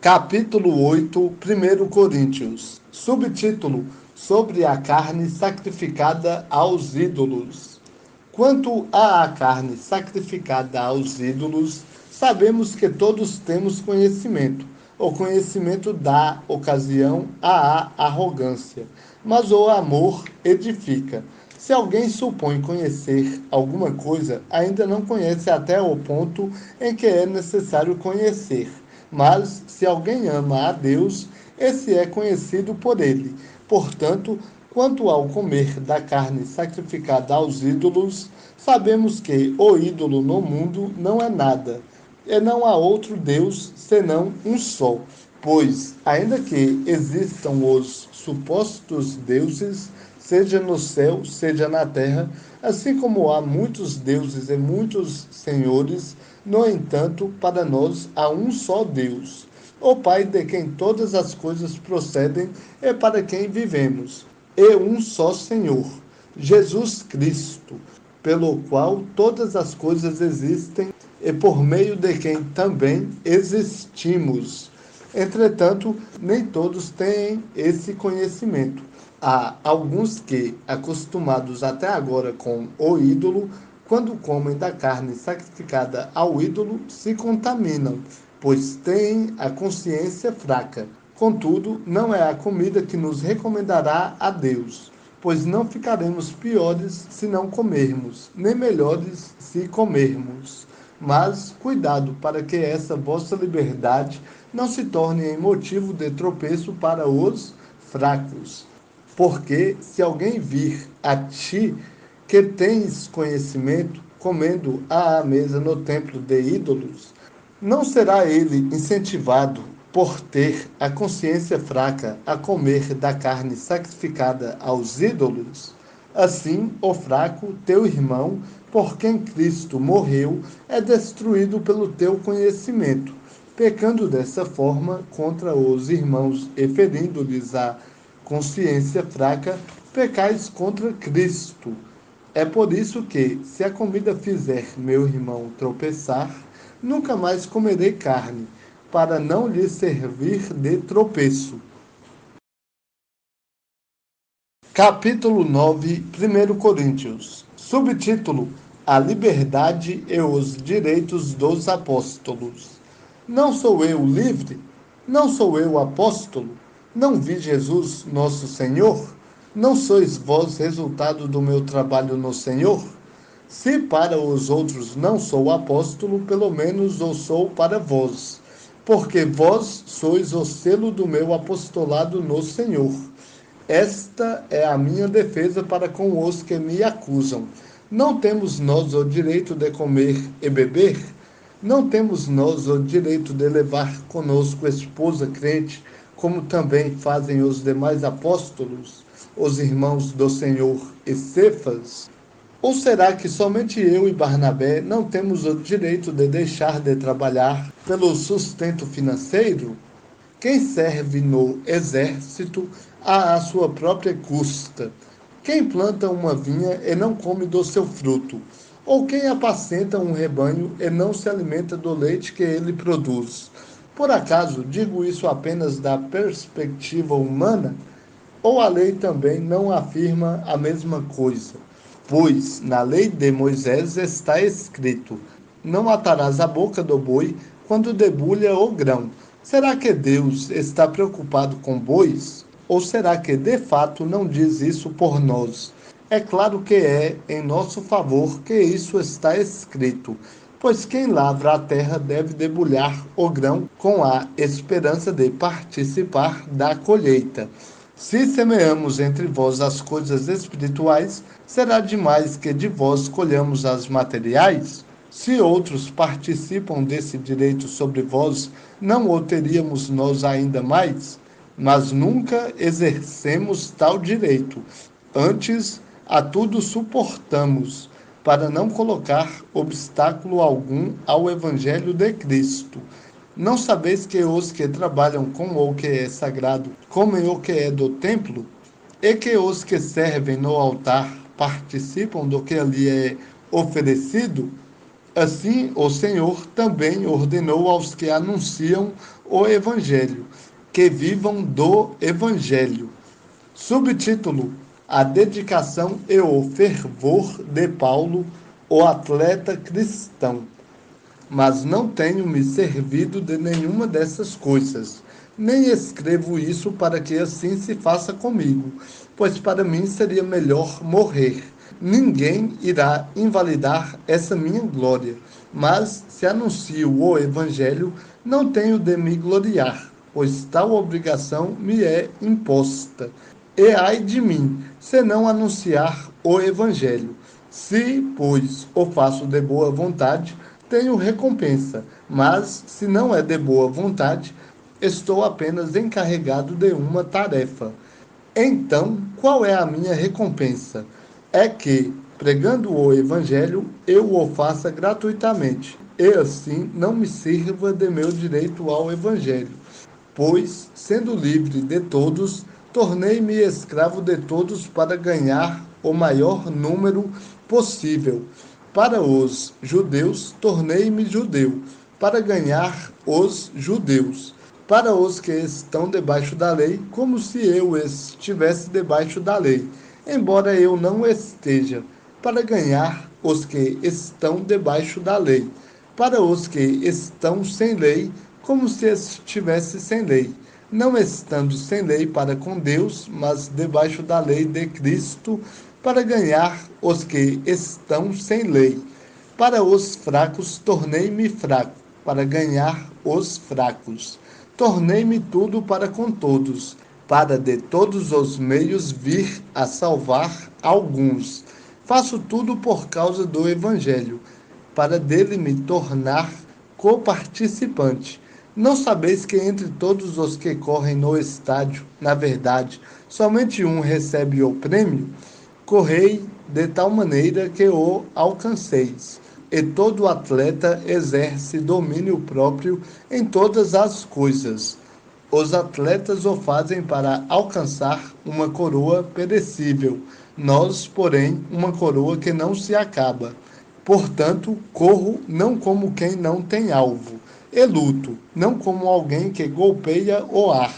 Capítulo 8, 1 Coríntios. Subtítulo: Sobre a carne sacrificada aos ídolos. Quanto à carne sacrificada aos ídolos, sabemos que todos temos conhecimento. O conhecimento dá ocasião à arrogância, mas o amor edifica. Se alguém supõe conhecer alguma coisa, ainda não conhece até o ponto em que é necessário conhecer. Mas, se alguém ama a Deus, esse é conhecido por ele. Portanto, quanto ao comer da carne sacrificada aos ídolos, sabemos que o ídolo no mundo não é nada, e não há outro Deus senão um só. Pois, ainda que existam os supostos deuses, seja no céu, seja na terra, assim como há muitos deuses e muitos senhores, no entanto, para nós há um só Deus, o Pai de quem todas as coisas procedem e para quem vivemos, e um só Senhor, Jesus Cristo, pelo qual todas as coisas existem e por meio de quem também existimos. Entretanto, nem todos têm esse conhecimento. Há alguns que, acostumados até agora com o ídolo, quando comem da carne sacrificada ao ídolo, se contaminam, pois têm a consciência fraca. Contudo, não é a comida que nos recomendará a Deus, pois não ficaremos piores se não comermos, nem melhores se comermos. Mas cuidado para que essa vossa liberdade não se torne em motivo de tropeço para os fracos. Porque se alguém vir a ti que tens conhecimento, comendo à mesa no templo de ídolos, não será ele incentivado por ter a consciência fraca a comer da carne sacrificada aos ídolos? Assim, o fraco, teu irmão, por quem Cristo morreu, é destruído pelo teu conhecimento, pecando dessa forma contra os irmãos e ferindo-lhes a consciência fraca, pecais contra Cristo. É por isso que, se a comida fizer meu irmão tropeçar, nunca mais comerei carne, para não lhe servir de tropeço. Capítulo 9, 1 Coríntios. Subtítulo: A liberdade e os direitos dos apóstolos. Não sou eu livre? Não sou eu apóstolo? Não vi Jesus, nosso Senhor? Não sois vós resultado do meu trabalho no Senhor? Se para os outros não sou apóstolo, pelo menos o sou para vós, porque vós sois o selo do meu apostolado no Senhor. Esta é a minha defesa para com os que me acusam. Não temos nós o direito de comer e beber? Não temos nós o direito de levar conosco esposa crente, como também fazem os demais apóstolos, os irmãos do Senhor e Cefas? Ou será que somente eu e Barnabé não temos o direito de deixar de trabalhar pelo sustento financeiro? Quem serve no exército à sua própria custa? Quem planta uma vinha e não come do seu fruto? Ou quem apacenta um rebanho e não se alimenta do leite que ele produz? Por acaso digo isso apenas da perspectiva humana? Ou a lei também não afirma a mesma coisa? Pois na lei de Moisés está escrito: não atarás a boca do boi quando debulha o grão. Será que Deus está preocupado com bois? Ou será que de fato não diz isso por nós? É claro que é em nosso favor que isso está escrito, pois quem lavra a terra deve debulhar o grão com a esperança de participar da colheita. Se semeamos entre vós as coisas espirituais, será demais que de vós colhamos as materiais? Se outros participam desse direito sobre vós, não o teríamos nós ainda mais? Mas nunca exercemos tal direito. Antes, a tudo suportamos, para não colocar obstáculo algum ao Evangelho de Cristo. Não sabeis que os que trabalham com o que é sagrado comem o que é do templo? E que os que servem no altar participam do que ali é oferecido? Assim, o Senhor também ordenou aos que anunciam o Evangelho, que vivam do Evangelho. Subtítulo: A dedicação e o fervor de Paulo, o atleta cristão. Mas não tenho me servido de nenhuma dessas coisas, nem escrevo isso para que assim se faça comigo, pois para mim seria melhor morrer. Ninguém irá invalidar essa minha glória, mas se anuncio o Evangelho, não tenho de me gloriar, pois tal obrigação me é imposta. E ai de mim, se não anunciar o Evangelho. Se, pois, o faço de boa vontade, tenho recompensa, mas, se não é de boa vontade, estou apenas encarregado de uma tarefa. Então, qual é a minha recompensa? É que, pregando o Evangelho, eu o faça gratuitamente, e assim não me sirva de meu direito ao Evangelho. Pois, sendo livre de todos, tornei-me escravo de todos para ganhar o maior número possível. Para os judeus, tornei-me judeu, para ganhar os judeus. Para os que estão debaixo da lei, como se eu estivesse debaixo da lei, embora eu não esteja, para ganhar os que estão debaixo da lei. Para os que estão sem lei, como se estivesse sem lei, não estando sem lei para com Deus, mas debaixo da lei de Cristo, para ganhar os que estão sem lei. Para os fracos tornei-me fraco, para ganhar os fracos. Tornei-me tudo para com todos, para de todos os meios vir a salvar alguns. Faço tudo por causa do Evangelho, para dele me tornar coparticipante. Não sabeis que entre todos os que correm no estádio, na verdade, somente um recebe o prêmio? Correi de tal maneira que o alcanceis. E todo atleta exerce domínio próprio em todas as coisas. Os atletas o fazem para alcançar uma coroa perecível, nós, porém, uma coroa que não se acaba. Portanto, corro não como quem não tem alvo, e luto, não como alguém que golpeia o ar.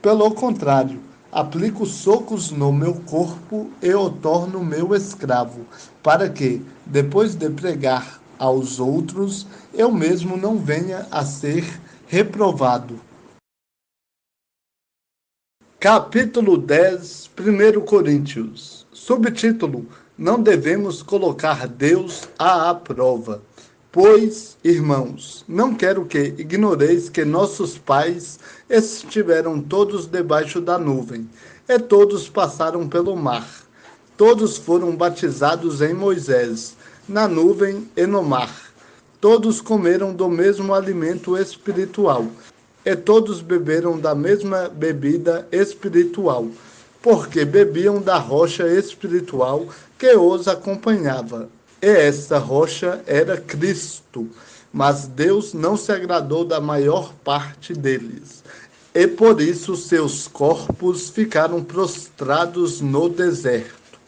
Pelo contrário, aplico socos no meu corpo e o torno meu escravo, para que, depois de pregar aos outros, eu mesmo não venha a ser reprovado. Capítulo 10, 1 Coríntios. Subtítulo: Não devemos colocar Deus à prova. Pois, irmãos, não quero que ignoreis que nossos pais estiveram todos debaixo da nuvem, e todos passaram pelo mar. Todos foram batizados em Moisés, na nuvem e no mar. Todos comeram do mesmo alimento espiritual, e todos beberam da mesma bebida espiritual, porque bebiam da rocha espiritual que os acompanhava. E essa rocha era Cristo. Mas Deus não se agradou da maior parte deles, e por isso seus corpos ficaram prostrados no deserto.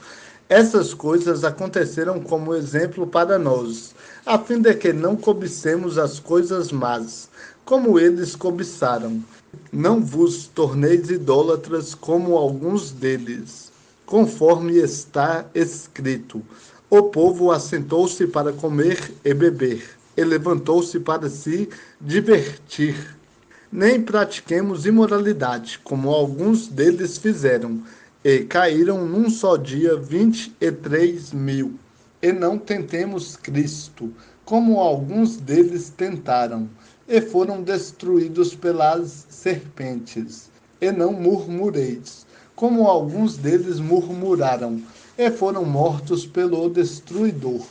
Essas coisas aconteceram como exemplo para nós, a fim de que não cobicemos as coisas más, como eles cobiçaram. Não vos torneis idólatras como alguns deles, conforme está escrito: o povo assentou-se para comer e beber, e levantou-se para se divertir. Nem pratiquemos imoralidade, como alguns deles fizeram, e caíram num só dia 23.000. E não tentemos Cristo, como alguns deles tentaram, e foram destruídos pelas serpentes. E não murmureis, como alguns deles murmuraram, e foram mortos pelo destruidor.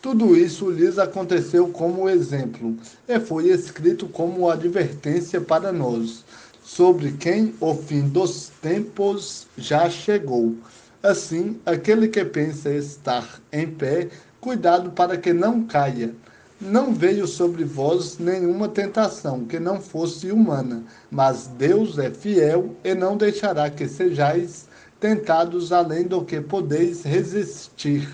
Tudo isso lhes aconteceu como exemplo, e foi escrito como advertência para nós, sobre quem o fim dos tempos já chegou. Assim, aquele que pensa estar em pé, cuidado para que não caia. Não veio sobre vós nenhuma tentação que não fosse humana, mas Deus é fiel e não deixará que sejais tentados além do que podeis resistir.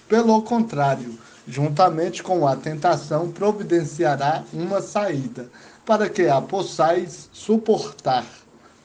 Pelo contrário, juntamente com a tentação providenciará uma saída, para que a possais suportar.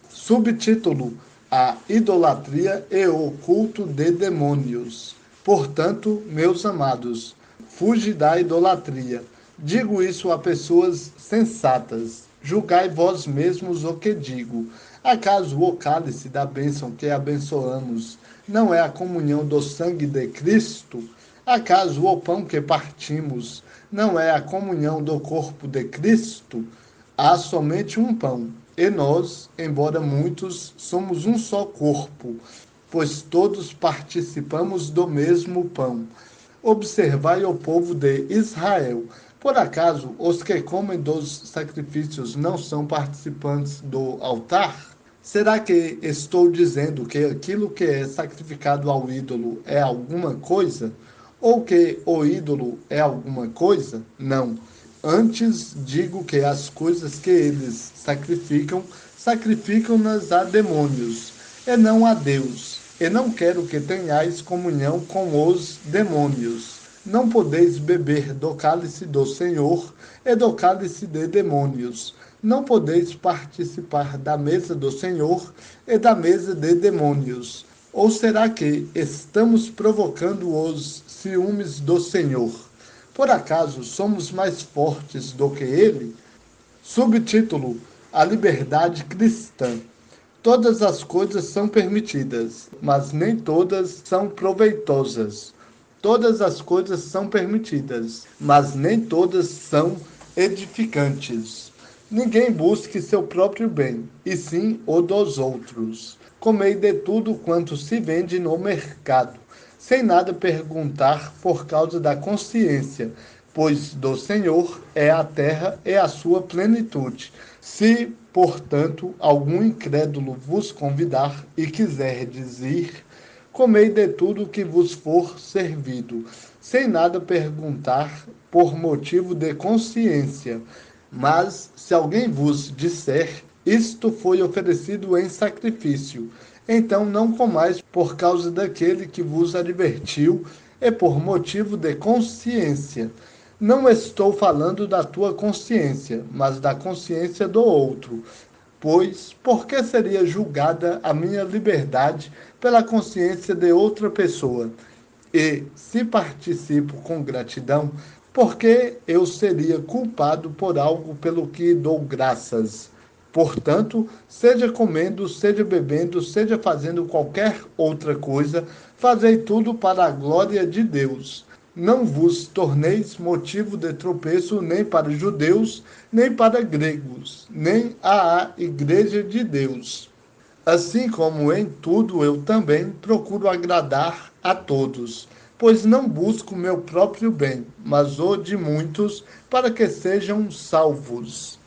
Subtítulo: A idolatria e o culto de demônios. Portanto, meus amados, fuge da idolatria. Digo isso a pessoas sensatas. Julgai vós mesmos o que digo. Acaso o cálice da bênção que abençoamos não é a comunhão do sangue de Cristo? Acaso o pão que partimos não é a comunhão do corpo de Cristo? Há somente um pão, e nós, embora muitos, somos um só corpo, pois todos participamos do mesmo pão. Observai o povo de Israel. Por acaso, os que comem dos sacrifícios não são participantes do altar? Será que estou dizendo que aquilo que é sacrificado ao ídolo é alguma coisa? Ou que o ídolo é alguma coisa? Não. Antes digo que as coisas que eles sacrificam, sacrificam-nas a demônios, e não a Deus. E não quero que tenhais comunhão com os demônios. Não podeis beber do cálice do Senhor e do cálice de demônios. Não podeis participar da mesa do Senhor e da mesa de demônios. Ou será que estamos provocando os ciúmes do Senhor? Por acaso somos mais fortes do que ele? Subtítulo: A liberdade cristã. Todas as coisas são permitidas, mas nem todas são proveitosas. Todas as coisas são permitidas, mas nem todas são edificantes. Ninguém busque seu próprio bem, e sim o dos outros. Comei de tudo quanto se vende no mercado, sem nada perguntar por causa da consciência, pois do Senhor é a terra e a sua plenitude. Se, portanto, algum incrédulo vos convidar e quiserdes ir, comei de tudo que vos for servido, sem nada perguntar por motivo de consciência. Mas, se alguém vos disser, isto foi oferecido em sacrifício, então não comais por causa daquele que vos advertiu e por motivo de consciência. Não estou falando da tua consciência, mas da consciência do outro. Pois, por que seria julgada a minha liberdade pela consciência de outra pessoa? E, se participo com gratidão, por que eu seria culpado por algo pelo que dou graças? Portanto, seja comendo, seja bebendo, seja fazendo qualquer outra coisa, fazei tudo para a glória de Deus. Não vos torneis motivo de tropeço nem para judeus, nem para gregos, nem à igreja de Deus. Assim como em tudo eu também procuro agradar a todos, pois não busco meu próprio bem, mas o de muitos, para que sejam salvos.